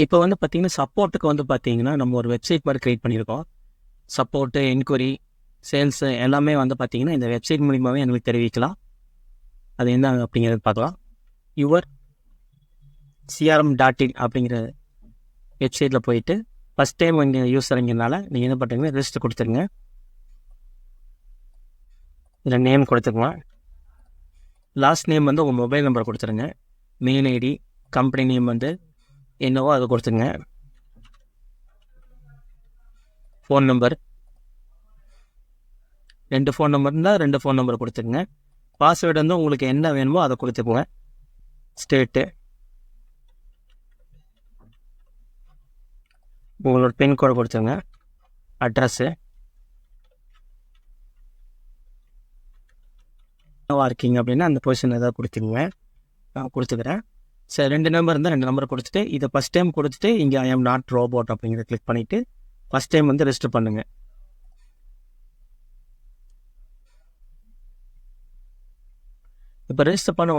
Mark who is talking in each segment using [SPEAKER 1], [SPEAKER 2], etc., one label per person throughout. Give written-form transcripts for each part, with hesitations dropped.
[SPEAKER 1] இப்போ வந்து பார்த்தீங்கன்னா, சப்போர்ட்டுக்கு வந்து பார்த்தீங்கன்னா, நம்ம ஒரு வெப்சைட் மாரி கிரியேட் பண்ணியிருக்கோம். சப்போர்ட்டு, என்கொயரி, சேல்ஸு எல்லாமே வந்து பார்த்தீங்கன்னா, இந்த வெப்சைட் மூலியமாவே எங்களுக்கு தெரிவிக்கலாம். அது என்ன அப்படிங்கிறத பார்க்கலாம். யுவர் CRM.in அப்படிங்கிற வெப்சைட்டில் போயிட்டு, ஃபஸ்ட் டைம் இங்கே யூஸருங்கிறனால நீங்கள் என்ன பண்ணுறீங்கன்னா, ரெஜிஸ்டர் கொடுத்துருங்க. இதில் நேம் கொடுத்துக்கலாம். லாஸ்ட் நேம் வந்து உங்கள் மொபைல் நம்பர் கொடுத்துருங்க. மெயில் ஐடி, கம்பெனி நேம் வந்து என்னவோ அதை கொடுத்துருங்க. ஃபோன் நம்பர் 2 ஃபோன் நம்பர் இருந்தால் 2 ஃபோன் நம்பர் கொடுத்துருங்க. பாஸ்வேர்டு வந்து உங்களுக்கு என்ன வேணுமோ அதை கொடுத்துக்குங்க. ஸ்டேட்டு, உங்களோட பின்கோடு கொடுத்துருங்க. அட்ரஸ்ஸு என்னவா இருக்கீங்க அப்படின்னா அந்த பொசிஷன் ஏதாவது கொடுத்துக்குங்க. நான் கொடுத்துக்கிறேன். சரி, 2 நம்பர் இருந்தால் 2 நம்பர் கொடுத்துட்டு இதை ஃபஸ்ட் டைம் கொடுத்துட்டு இங்கே ஐ எம் நாட் ரோபோட் அப்படிங்கிறத கிளிக் பண்ணிவிட்டு ஃபஸ்ட் டைம் வந்து ரெஜிஸ்டர் பண்ணுங்கள். இப்போ ரெஜிஸ்டர் பண்ண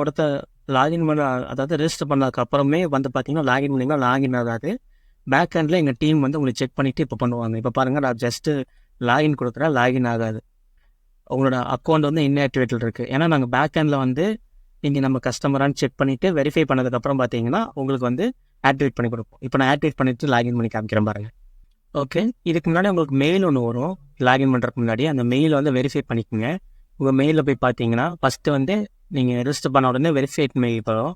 [SPEAKER 1] லாகின் பண்ண, அதாவது ரெஜிஸ்டர் பண்ணதுக்கு அப்புறமே வந்து பார்த்தீங்கன்னா லாகின் பண்ணிங்கன்னா லாகின் ஆகாது. பேக் ஹேண்டில் எங்கள் டீம் வந்து உங்களுக்கு செக் பண்ணிவிட்டு இப்போ பண்ணுவாங்க. இப்போ பாருங்கள், நான் ஜஸ்ட்டு லாகின் கொடுக்குறேன், லாகின் ஆகாது. உங்களோட அக்கௌண்ட் வந்து இன்ஆக்டிவேட்டில் இருக்குது. ஏன்னா நாங்கள் பேக் ஹேண்டில் வந்து நீங்கள் நம்ம கஸ்டமரான்னு செக் பண்ணிவிட்டு வெரிஃபை பண்ணதுக்கப்புறம் பார்த்தீங்கன்னா உங்களுக்கு வந்து ஆக்டிவேட் பண்ணி கொடுப்போம். இப்போ நான் ஆக்டிவேட் பண்ணிவிட்டு லாகின் பண்ணி காமிக்கிறேன் பாருங்கள். ஓகே, இதுக்கு முன்னாடி உங்களுக்கு மெயில் ஒன்று வரும். லாகின் பண்ணுறதுக்கு முன்னாடி அந்த மெயிலை வந்து வெரிஃபை பண்ணிக்கோங்க. உங்கள் மெயிலில் போய் பார்த்தீங்கன்னா ஃபஸ்ட்டு வந்து நீங்கள் ரெஜிஸ்டர் பண்ண உடனே வெரிஃபைட் மெயில் வரும்.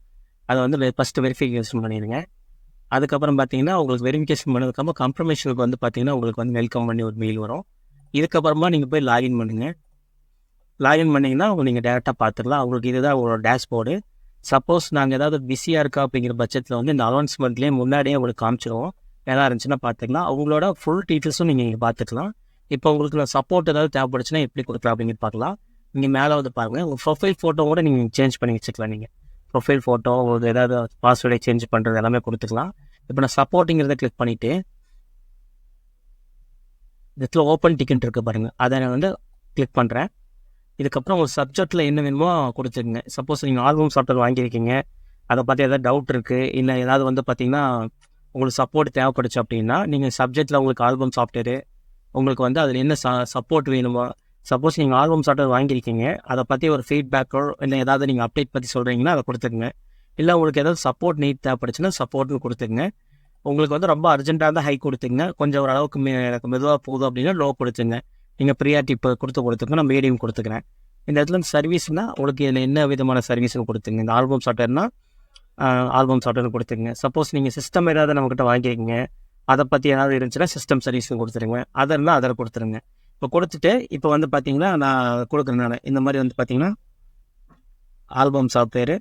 [SPEAKER 1] அதை வந்து ஃபஸ்ட்டு வெரிஃபிகேஷன் பண்ணிடுங்க. அதுக்கப்புறம் பார்த்தீங்கன்னா உங்களுக்கு வெரிஃபிகேஷன் பண்ணதுக்கப்புறம் கன்ஃபர்மேஷனுக்கு வந்து பார்த்தீங்கன்னா உங்களுக்கு வந்து வெல்கம் பண்ணி ஒரு மெயில் வரும். இதுக்கப்புறமா நீங்கள் போய் லாகின் பண்ணுங்கள். லாகின் பண்ணிங்கன்னா நீங்கள் டேரெக்டாக பார்த்துக்கலாம். உங்களுக்கு இதுதான் உங்களோட டேஷ்போர்டு. சப்போஸ் நாங்கள் ஏதாவது பிஸியாக இருக்கா அப்படிங்கிற பட்சத்தில் வந்து இந்த அனௌன்ஸ்மெண்ட்லேயே முன்னாடியே உங்களுக்கு காமிச்சிடுவோம். எதாவது இருந்துச்சுன்னா பார்த்துக்கலாம். அவங்களோட ஃபுல் டீட்டெயில்ஸும் நீங்கள் இங்கே பார்த்துக்கலாம். இப்போ உங்களுக்கு சப்போர்ட் ஏதாவது தேவைப்படுச்சுன்னா எப்படி கொடுக்கலாம் அப்படிங்கிறது பார்க்கலாம். நீங்கள் மேலே வந்து பாருங்கள், உங்கள் ப்ரொஃபைல் ஃபோட்டோ கூட நீங்கள் சேஞ்ச் பண்ணி வச்சுக்கலாம். நீங்கள் ப்ரொஃபைல் ஃபோட்டோ, உங்களுக்கு ஏதாவது பாஸ்வேர்டை சேஞ்ச் பண்ணுறது எல்லாமே கொடுத்துக்கலாம். இப்போ நான் சப்போர்ட்டுங்கிறத கிளிக் பண்ணிவிட்டு இதில் ஓப்பன் டிக்கெட் இருக்குது பாருங்கள், அதை நான் வந்து கிளிக் பண்ணுறேன். இதுக்கப்புறம் உங்கள் சப்ஜெக்டில் என்ன வேணுமோ கொடுத்துருங்க. சப்போஸ் நீங்கள் ஆல்பம் சாஃப்ட்வேர் வாங்கியிருக்கீங்க, அதை பற்றி ஏதாவது டவுட் இருக்குது, இல்லை ஏதாவது வந்து பார்த்தீங்கன்னா உங்களுக்கு சப்போர்ட் தேவைப்படுச்சு அப்படின்னா நீங்கள் சப்ஜெக்டில் உங்களுக்கு ஆல்பம் சாஃப்ட்வேரு, உங்களுக்கு வந்து அதில் என்ன சப்போர்ட் வேணுமோ, சப்போஸ் நீங்கள் ஆல்பம் சாஃப்ட்வேர் வாங்கியிருக்கீங்க, அதை பற்றி ஒரு ஃபீட்பேக்கோ இல்லை ஏதாவது நீங்கள் அப்டேட் பற்றி சொல்கிறீங்கன்னா அதை கொடுத்துருங்க. இல்லை உங்களுக்கு ஏதாவது சப்போர்ட் நீட் தேவைப்படுச்சுன்னா சப்போர்ட்னு கொடுத்துருங்க. உங்களுக்கு வந்து ரொம்ப அர்ஜென்ட்டாக இருந்தால் ஹை கொடுத்துங்க. கொஞ்சம் ஓரளவுக்கு எனக்கு மெதுவாக போகுது அப்படின்னா லோ கொடுத்துங்க. நீங்கள் ப்ரியாரிட்டி இப்போ கொடுத்துங்க, நான் மீடியம் கொடுத்துக்கிறேன். இந்த இடத்துல சர்வீஸ்னால் உங்களுக்கு இதில் என்ன விதமான சர்வீஸ்னு கொடுத்துங்க. இந்த ஆல்பம் சாஃப்ட்வேர்னால் ஆல்பம் சாஃப்ட்வேர் கொடுத்துங்க. சப்போஸ் நீங்கள் சிஸ்டம் ஏதாவது நம்மக்கிட்ட வாங்கிக்கிங்க, அதை பற்றி ஏதாவது இருந்துச்சுன்னா சிஸ்டம் சர்வீஸ்னு கொடுத்துருங்க. அதெல்லாம் அதில் கொடுத்துருங்க. இப்போ கொடுத்துட்டு இப்போ வந்து பார்த்தீங்கன்னா நான் கொடுக்குறேன். இந்த மாதிரி வந்து பார்த்தீங்கன்னா ஆல்பம் சாஃப்ட்வேரு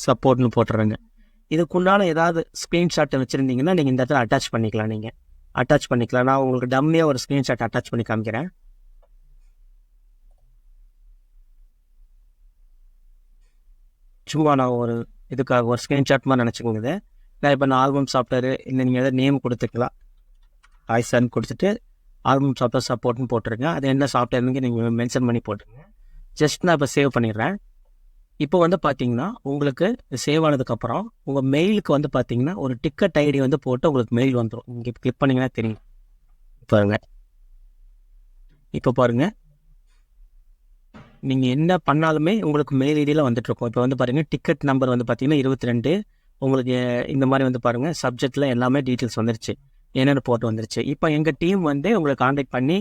[SPEAKER 1] சப்போர்ட்னு போட்டுறேங்க. இதுக்குண்டான ஏதாவது ஸ்க்ரீன்ஷாட்டை வச்சுருந்தீங்கன்னா நீங்கள் இந்த இடத்துல அட்டாச் பண்ணிக்கலாம். நீங்கள் அட்டாச் பண்ணிக்கலாம். நான் உங்களுக்கு டம்மியாக ஒரு ஸ்க்ரீன்ஷாட் அட்டாச் பண்ணி காமிக்கிறேன். சும்மா நான் ஒரு இதுக்காக ஒரு ஸ்க்ரீன்ஷாட் மாதிரி நினச்சிக்கோங்க. நான் இப்போ நான் ஆல்பம் சாஃப்ட்வேரு இல்லை நீங்கள் எதாவது நேம் கொடுத்துக்கலாம். ஆய்சான் கொடுத்துட்டு ஆல்பம் சாஃப்ட்வேர் சப்போர்ட்னு போட்டுருங்க. அது என்ன சாஃப்ட்வேர்னு நீங்கள் மென்ஷன் பண்ணி போட்டுருங்க. ஜஸ்ட் நான் இப்போ சேவ் பண்ணிடுறேன். இப்போ வந்து பார்த்தீங்கன்னா உங்களுக்கு சேவ் ஆனதுக்கப்புறம் உங்கள் மெயிலுக்கு வந்து பார்த்தீங்கன்னா ஒரு டிக்கெட் ஐடி வந்து போட்டு உங்களுக்கு மெயில் வந்துடும். இங்கே கிளிக் பண்ணிங்கன்னா தெரியும் பாருங்கள். இப்போ பாருங்கள், நீங்கள் என்ன பண்ணாலுமே உங்களுக்கு மெயில் ஐடியில் வந்துட்டுருக்கோம். இப்போ வந்து பாருங்கள், டிக்கெட் நம்பர் வந்து பார்த்தீங்கன்னா 22. உங்களுக்கு இந்த மாதிரி வந்து பாருங்கள் சப்ஜெக்டில் எல்லாமே டீட்டெயில்ஸ் வந்துருச்சு, என்னென்ன போட்டு வந்துருச்சு. இப்போ எங்கள் டீம் வந்து உங்களை காண்டாக்ட் பண்ணி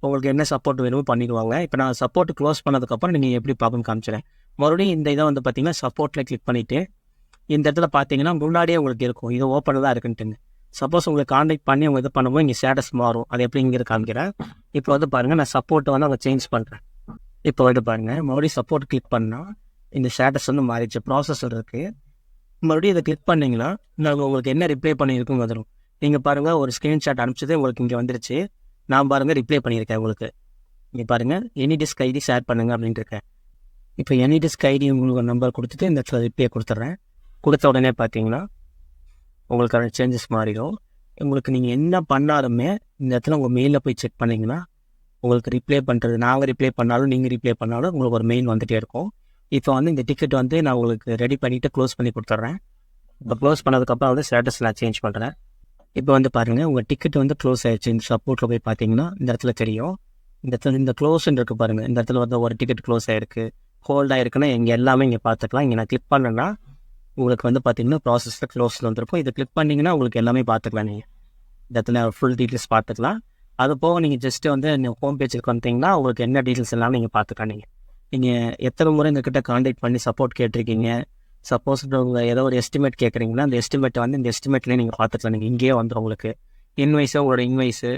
[SPEAKER 1] உங்களுக்கு என்ன சப்போர்ட் வேணுமோ பண்ணிடுவாங்க. இப்போ நான் சப்போர்ட் க்ளோஸ் பண்ணதுக்கப்புறம் நீங்கள் எப்படி பார்க்கணும்னு காமிச்சிடுறேன். மறுபடியும் இந்த இதை வந்து பார்த்தீங்கன்னா சப்போர்ட்டில் கிளிக் பண்ணிவிட்டு இந்த இடத்துல பார்த்தீங்கன்னா முன்னாடியே உங்களுக்கு இருக்கும், இது ஓப்பனில் தான் இருக்குன்ட்டுங்க. சப்போஸ் உங்களுக்கு காண்டாக்ட் பண்ணி அவங்க இது பண்ணும்போது இங்கே ஸ்டேட்டஸ் மாறும். அது எப்படிங்கிறது காமிக்கிறேன். இப்போ வந்து பாருங்கள், நான் சப்போர்ட்டை வந்து அவங்க சேஞ்ச் பண்ணுறேன். இப்போ வந்து பாருங்கள், மறுபடியும் சப்போர்ட் கிளிக் பண்ணால் இந்த ஸ்டேட்டஸ் வந்து மாறிடுச்சு, ப்ராசஸர் இருக்குது. மறுபடியும் இதை கிளிக் பண்ணிங்கன்னா நாங்கள் உங்களுக்கு என்ன ரிப்ளை பண்ணியிருக்குங்க வந்துடும். நீங்கள் பாருங்கள், ஒரு ஸ்க்ரீன்ஷாட் அனுப்பிச்சது உங்களுக்கு இங்கே வந்துருச்சு. நான் பாருங்கள் ரிப்ளை பண்ணியிருக்கேன் உங்களுக்கு. இங்கே பாருங்கள், எனி டிஸ்க் ஐடி ஷேர் பண்ணுங்கள் அப்படின்ட்டு இருக்கேன். இப்போ எனி டிஸ்க் ஐடி உங்களுக்கு ஒரு நம்பர் கொடுத்துட்டு இந்த இடத்துல ரிப்ளை கொடுத்துட்றேன். கொடுத்த உடனே பார்த்தீங்கன்னா உங்களுக்கான சேஞ்சஸ் மாறிடும். உங்களுக்கு நீங்கள் என்ன பண்ணாலுமே இந்த இடத்துல உங்கள் மெயிலில் போய் செக் பண்ணிங்கன்னா உங்களுக்கு ரிப்ளை பண்ணுறது, நாங்கள் ரிப்ளை பண்ணாலும் நீங்கள் ரிப்ளை பண்ணாலும் உங்களுக்கு ஒரு மெயில் வந்துகிட்டே இருக்கும். இப்போ வந்து இந்த டிக்கெட் வந்து நான் உங்களுக்கு ரெடி பண்ணிவிட்டு க்ளோஸ் பண்ணி கொடுத்துட்றேன். இப்போ க்ளோஸ் பண்ணதுக்கப்புறம் வந்து ஸ்டேட்டஸ் நான் சேஞ்ச் பண்ணுறேன். இப்போ வந்து பாருங்கள், உங்கள் டிக்கெட் வந்து க்ளோஸ் ஆகிடுச்சு. இந்த சப்போர்ட்டில் போய் பார்த்தீங்கன்னா இந்த இடத்துல தெரியும். இந்த இடத்துல இந்த க்ளோஸ்ன்னு இருக்குது பாருங்கள். இந்த இடத்துல வந்து ஒரு டிக்கெட் க்ளோஸ் ஆகிருக்கு, ஹோல்ட் ஆகிருக்குன்னா இங்கே எல்லாமே இங்கே பார்த்துக்கலாம். இங்கே நான் கிளிக் பண்ணேன்னா உங்களுக்கு வந்து பார்த்தீங்கன்னா ப்ராசஸில் க்ளோஸில் வந்துருக்கும். இதை கிளிக் பண்ணிங்கன்னா உங்களுக்கு எல்லாமே பார்த்துக்கலாம். நீங்கள் இந்த இடத்துல ஃபுல் டீட்டெயில்ஸ் பார்த்துக்கலாம். அது போக நீங்கள் ஜஸ்ட்டு வந்து ஹோம் பேஜுக்கு வந்தீங்கன்னா உங்களுக்கு என்ன டீட்டெயில்ஸ் எல்லாம் நீங்கள் பார்த்துக்கலாம். நீங்கள் எத்தனை முறை எங்ககிட்ட கான்டாக்ட் பண்ணி சப்போர்ட் கேட்டிருக்கீங்க. சப்போஸ் உங்கள் ஏதோ ஒரு எஸ்டிமேட் கேட்குறீங்கன்னா அந்த எஸ்டிமேட்டை வந்து இந்த எஸ்டிமேட்லேயே நீங்கள் பார்த்துக்கலாம். நீங்கள் இங்கேயே வந்துடும் உங்களுக்கு இன்வைஸு, உங்களோட இன்வைஸு.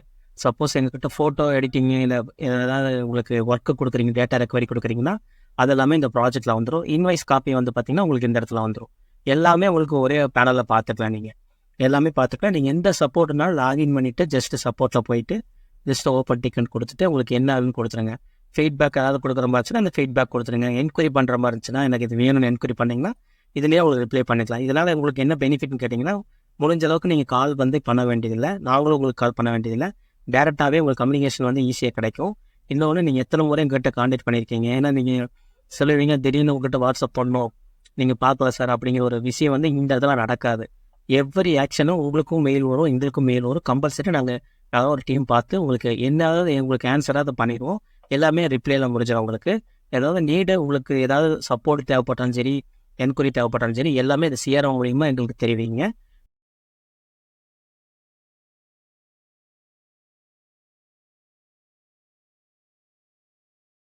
[SPEAKER 1] சப்போஸ் எங்ககிட்ட ஃபோட்டோ எடிட்டிங்கு இல்லை ஏதாவது உங்களுக்கு ஒர்க்கு கொடுக்குறீங்க, டேட்டா ரெக்கவரி கொடுக்குறீங்கன்னா அதெல்லாமே இந்த ப்ராஜெக்ட்டில் வந்துடும். இன்வைஸ் காப்பி வந்து பார்த்திங்கன்னா உங்களுக்கு இந்த இடத்துல வந்துடும். எல்லாமே உங்களுக்கு ஒரே பேனலில் பார்த்துக்கலாம். நீங்கள் எல்லாமே பார்த்துக்கலாம். நீங்கள் எந்த சப்போர்ட்னாலும் லாகின் பண்ணிவிட்டு ஜஸ்ட்டு சப்போர்ட்டில் போயிட்டு ஜஸ்ட் ஓப்பன் டிக்கெட் கொடுத்துட்டு உங்களுக்கு என்ன ஆகுன்னு கொடுத்துருங்க. ஃபீட்பேக் ஏதாவது கொடுக்குற மாதிரி இருந்துச்சுன்னா அந்த ஃபீட்பேக் கொடுத்துருங்க. என்கொயரி பண்ணுற மாதிரி இருந்துச்சுன்னா எனக்கு இது வேணும்னு என்கொயரி பண்ணிங்கன்னா இதுலேயே உங்களுக்கு ரிப்ளை பண்ணிக்கலாம். இதனால் உங்களுக்கு என்ன பெனிஃபிட்னு கேட்டிங்கன்னா, முடிஞ்ச அளவுக்கு நீங்கள் கால் வந்து பண்ண வேண்டியதில்லை, நாங்களும் உங்களுக்கு கால் பண்ண வேண்டியதில்லை. டேரெக்டாகவே உங்களுக்கு கம்யூனிகேஷன் வந்து ஈஸியாக கிடைக்கும். இன்னொன்று, நீங்கள் எத்தனை முறை எங்கிட்ட கான்டாக்ட் பண்ணியிருக்கீங்க. ஏன்னா நீங்கள் சொல்லுவீங்க திடீர்னு உங்கள்கிட்ட வாட்ஸ்அப் பண்ணணும், நீங்கள் பார்க்கல சார் அப்படிங்கிற ஒரு விஷயம் வந்து இந்த இதெல்லாம் நடக்காது. எவ்ரி ஆக்ஷனும் உங்களுக்கும் மெயில் வரும், எங்களுக்கும் மெயில் வரும். கம்பல்சரி நாங்கள் ஏதாவது ஒரு டீம் பார்த்து உங்களுக்கு என்னதாவது உங்களுக்கு ஆன்சராக பண்ணிடுவோம். எல்லாமே ரிப்ளைல முடிஞ்சிடும். உங்களுக்கு ஏதாவது நீடு, உங்களுக்கு ஏதாவது சப்போர்ட் தேவைப்பட்டாலும் சரி, என்கொயரி தேவைப்பட்டாலும் சரி, எல்லாமே இந்த சிஆர்எம் மூலியமாக எங்களுக்கு தெரிவிங்க.